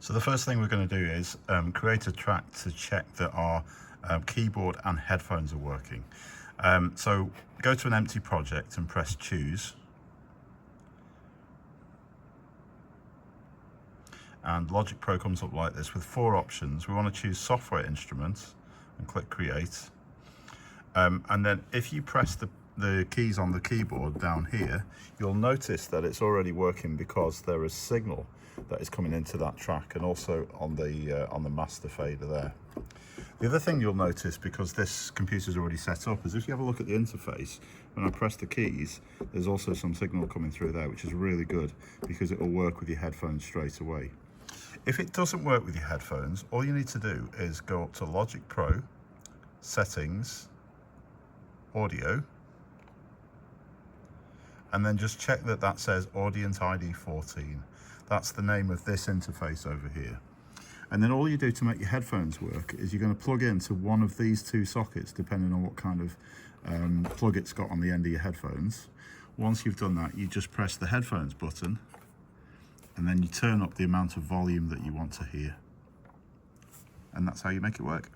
So the first thing we're going to do is create a track to check that our keyboard and headphones are working. So go to an empty project and press choose. And Logic Pro comes up like this with 4 options. We want to choose software instruments and click create. And then if you press the keys on the keyboard down here, you'll notice that it's already working because there is signal that is coming into that track, and also on the master fader there. The other thing you'll notice, because this computer is already set up, is if you have a look at the interface, when I press the keys, there's also some signal coming through there, which is really good because it will work with your headphones straight away. If it doesn't work with your headphones, all you need to do is go up to Logic Pro, Settings, Audio, and then just check that says Audient ID 14. That's the name of this interface over here. And then all you do to make your headphones work is you're going to plug into one of these 2 sockets, depending on what kind of plug it's got on the end of your headphones. Once you've done that, you just press the headphones button, and then you turn up the amount of volume that you want to hear. And that's how you make it work.